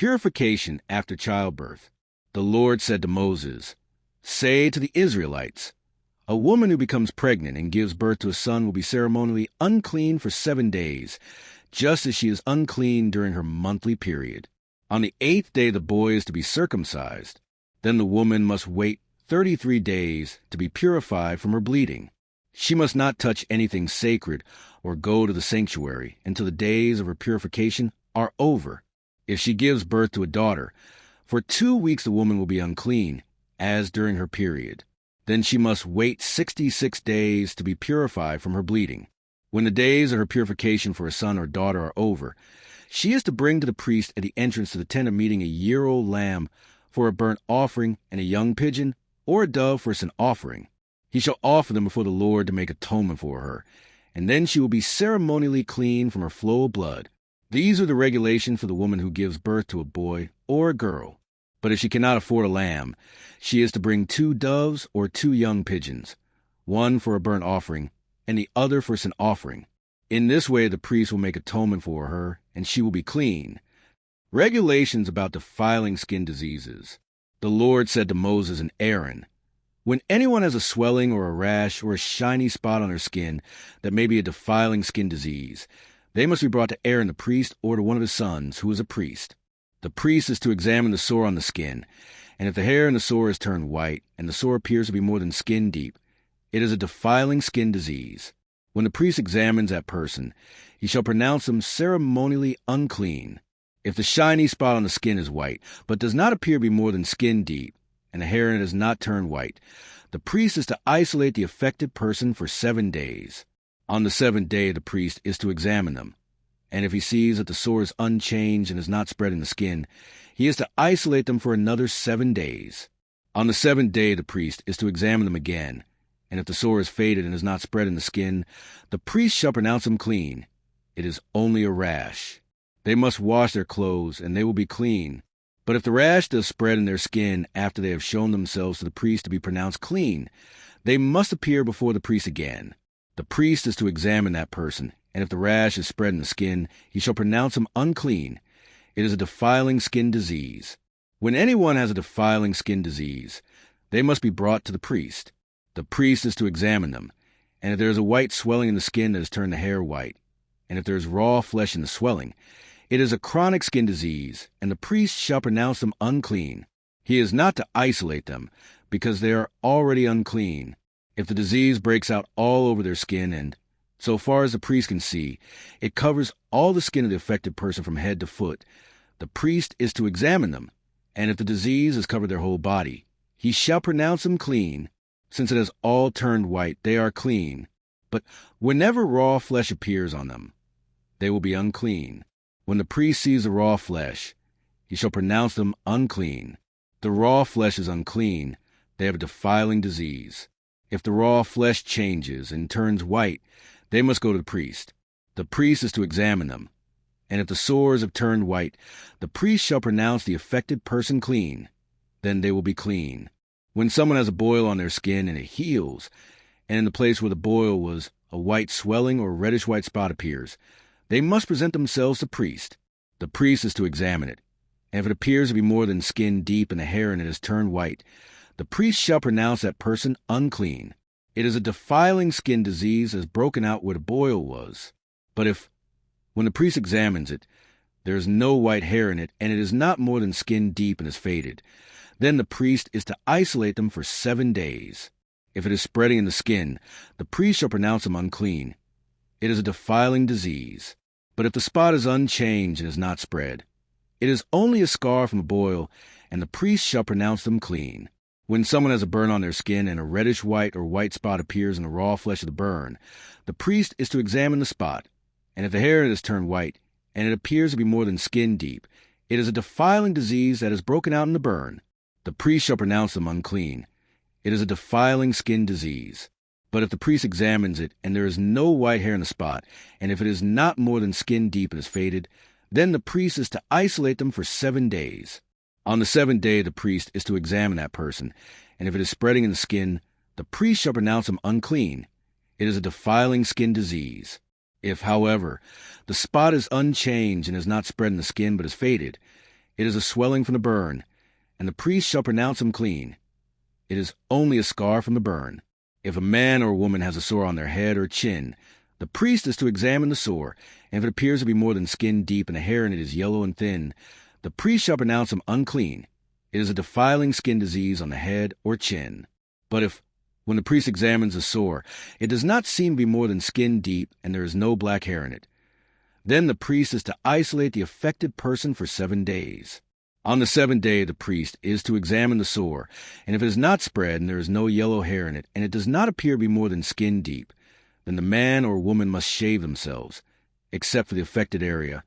Purification after childbirth. The Lord said to Moses, "Say to the Israelites, a woman who becomes pregnant and gives birth to a son will be ceremonially unclean for 7 days, just as she is unclean during her monthly period. On the 8th day the boy is to be circumcised. Then the woman must wait 33 days to be purified from her bleeding. She must not touch anything sacred or go to the sanctuary until the days of her purification are over. If she gives birth to a daughter, for 2 weeks the woman will be unclean, as during her period. Then she must wait 66 days to be purified from her bleeding. When the days of her purification for a son or daughter are over, she is to bring to the priest at the entrance to the tent of meeting a year-old lamb for a burnt offering and a young pigeon or a dove for a sin offering. He shall offer them before the Lord to make atonement for her, and then she will be ceremonially clean from her flow of blood. These are the regulations for the woman who gives birth to a boy or a girl. But if she cannot afford a lamb, she is to bring 2 doves or 2 young pigeons, one for a burnt offering and the other for sin offering. In this way the priest will make atonement for her, and she will be clean. Regulations about defiling skin diseases. The Lord said to Moses and Aaron, "When anyone has a swelling or a rash or a shiny spot on their skin that may be a defiling skin disease, they must be brought to Aaron the priest or to one of his sons, who is a priest. The priest is to examine the sore on the skin, and if the hair in the sore is turned white, and the sore appears to be more than skin deep, it is a defiling skin disease. When the priest examines that person, he shall pronounce them ceremonially unclean. If the shiny spot on the skin is white, but does not appear to be more than skin deep, and the hair in it is not turned white, the priest is to isolate the affected person for 7 days. On the 7th day the priest is to examine them, and if he sees that the sore is unchanged and is not spread in the skin, he is to isolate them for another 7 days. On the 7th day the priest is to examine them again, and if the sore is faded and is not spread in the skin, the priest shall pronounce them clean. It is only a rash. They must wash their clothes, and they will be clean. But if the rash does spread in their skin after they have shown themselves to the priest to be pronounced clean, they must appear before the priest again. The priest is to examine that person, and if the rash is spread in the skin, he shall pronounce him unclean. It is a defiling skin disease. When anyone has a defiling skin disease, they must be brought to the priest. The priest is to examine them, and if there is a white swelling in the skin that has turned the hair white, and if there is raw flesh in the swelling, it is a chronic skin disease, and the priest shall pronounce them unclean. He is not to isolate them, because they are already unclean. If the disease breaks out all over their skin and, so far as the priest can see, it covers all the skin of the affected person from head to foot, the priest is to examine them, and if the disease has covered their whole body, he shall pronounce them clean. Since it has all turned white, they are clean. But whenever raw flesh appears on them, they will be unclean. When the priest sees the raw flesh, he shall pronounce them unclean. The raw flesh is unclean. They have a defiling disease. If the raw flesh changes and turns white, they must go to the priest. The priest is to examine them. And if the sores have turned white, the priest shall pronounce the affected person clean. Then they will be clean. When someone has a boil on their skin and it heals, and in the place where the boil was a white swelling or reddish-white spot appears, they must present themselves to the priest. The priest is to examine it, and if it appears to be more than skin deep and the hair in it is turned white, the priest shall pronounce that person unclean. It is a defiling skin disease that has broken out where the boil was. But if, when the priest examines it, there is no white hair in it, and it is not more than skin deep and is faded, then the priest is to isolate them for 7 days. If it is spreading in the skin, the priest shall pronounce them unclean. It is a defiling disease. But if the spot is unchanged and is not spread, it is only a scar from a boil, and the priest shall pronounce them clean. When someone has a burn on their skin and a reddish-white or white spot appears in the raw flesh of the burn, the priest is to examine the spot, and if the hair in it is turned white, and it appears to be more than skin deep, it is a defiling disease that has broken out in the burn. The priest shall pronounce them unclean. It is a defiling skin disease. But if the priest examines it, and there is no white hair in the spot, and if it is not more than skin deep and is faded, then the priest is to isolate them for 7 days. On the 7th day the priest is to examine that person, and if it is spreading in the skin, the priest shall pronounce them unclean. It is a defiling skin disease. If, however, the spot is unchanged and is not spread in the skin but is faded, It is a swelling from the burn, and the priest shall pronounce him clean. It is only a scar from the burn. If a man or a woman has a sore on their head or chin, the priest is to examine the sore, and if it appears to be more than skin deep and the hair in it is yellow and thin, the priest shall pronounce him unclean. It is a defiling skin disease on the head or chin. But if, when the priest examines the sore, it does not seem to be more than skin deep and there is no black hair in it, then the priest is to isolate the affected person for 7 days. On the 7th day, the priest is to examine the sore, and if it is not spread and there is no yellow hair in it, and it does not appear to be more than skin deep, then the man or woman must shave themselves, except for the affected area,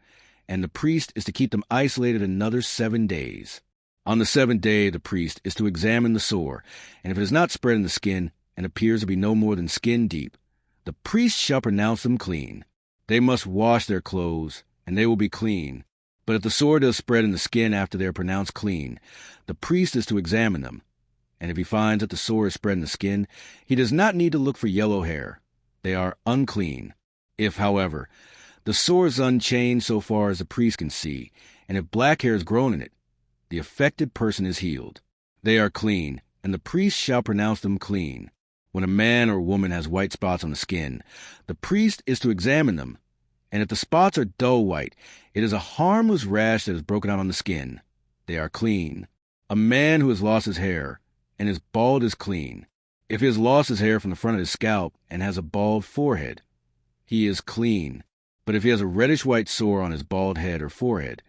and the priest is to keep them isolated another 7 days. On the 7th day, the priest is to examine the sore, and if it is not spread in the skin and appears to be no more than skin deep, the priest shall pronounce them clean. They must wash their clothes, and they will be clean. But if the sore does spread in the skin after they are pronounced clean, the priest is to examine them. And if he finds that the sore is spread in the skin, he does not need to look for yellow hair. They are unclean. If, however, the sore is unchanged so far as the priest can see, and if black hair has grown in it, the affected person is healed. They are clean, and the priest shall pronounce them clean. When a man or woman has white spots on the skin, the priest is to examine them, and if the spots are dull white, it is a harmless rash that has broken out on the skin. They are clean. A man who has lost his hair and is bald is clean. If he has lost his hair from the front of his scalp and has a bald forehead, he is clean. But if he has a reddish-white sore on his bald head or forehead,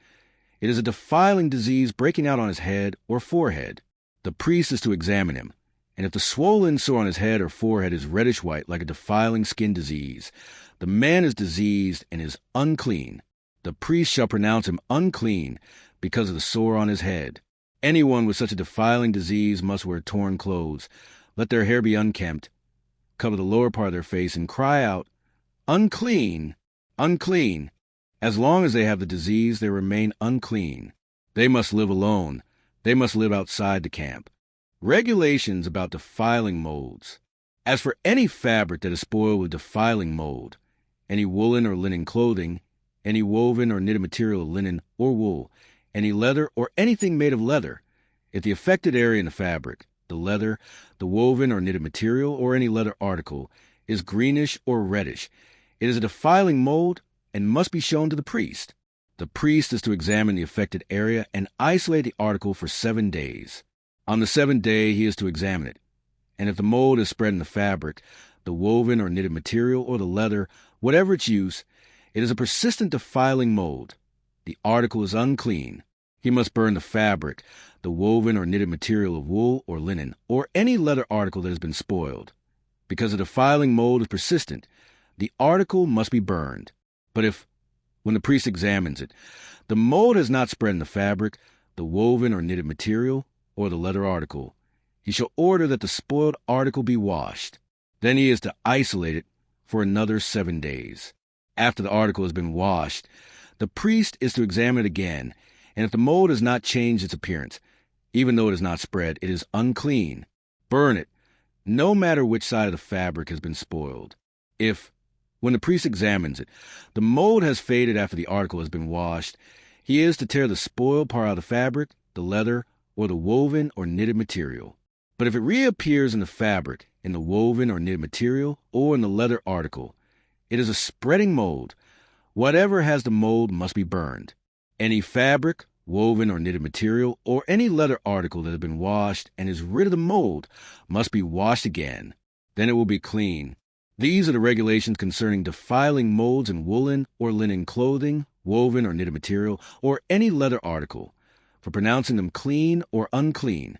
it is a defiling disease breaking out on his head or forehead. The priest is to examine him, and if the swollen sore on his head or forehead is reddish-white like a defiling skin disease, the man is diseased and is unclean. The priest shall pronounce him unclean because of the sore on his head. Anyone with such a defiling disease must wear torn clothes, let their hair be unkempt, cover the lower part of their face, and cry out, "Unclean! Unclean!" As long as they have the disease, they remain unclean. They must live alone. They must live outside the camp. Regulations about defiling molds. As for any fabric that is spoiled with defiling mold, any woolen or linen clothing, any woven or knitted material of linen or wool, any leather or anything made of leather, if the affected area in the fabric, the leather, the woven or knitted material, or any leather article, is greenish or reddish, it is a defiling mold and must be shown to the priest. The priest is to examine the affected area and isolate the article for 7 days. On the 7th day, he is to examine it. And if the mold is spread in the fabric, the woven or knitted material, or the leather, whatever its use, it is a persistent defiling mold. The article is unclean. He must burn the fabric, the woven or knitted material of wool or linen, or any leather article that has been spoiled. Because the defiling mold is persistent, the article must be burned. But if, when the priest examines it, the mold has not spread in the fabric, the woven or knitted material, or the leather article, he shall order that the spoiled article be washed. Then he is to isolate it for another 7 days. After the article has been washed, the priest is to examine it again, and if the mold has not changed its appearance, even though it is not spread, it is unclean. Burn it, no matter which side of the fabric has been spoiled. If, when the priest examines it, the mold has faded after the article has been washed, he is to tear the spoiled part out of the fabric, the leather, or the woven or knitted material. But if it reappears in the fabric, in the woven or knitted material, or in the leather article, it is a spreading mold. Whatever has the mold must be burned. Any fabric, woven or knitted material, or any leather article that has been washed and is rid of the mold must be washed again. Then it will be clean. These are the regulations concerning defiling molds in woolen or linen clothing, woven or knitted material, or any leather article, for pronouncing them clean or unclean,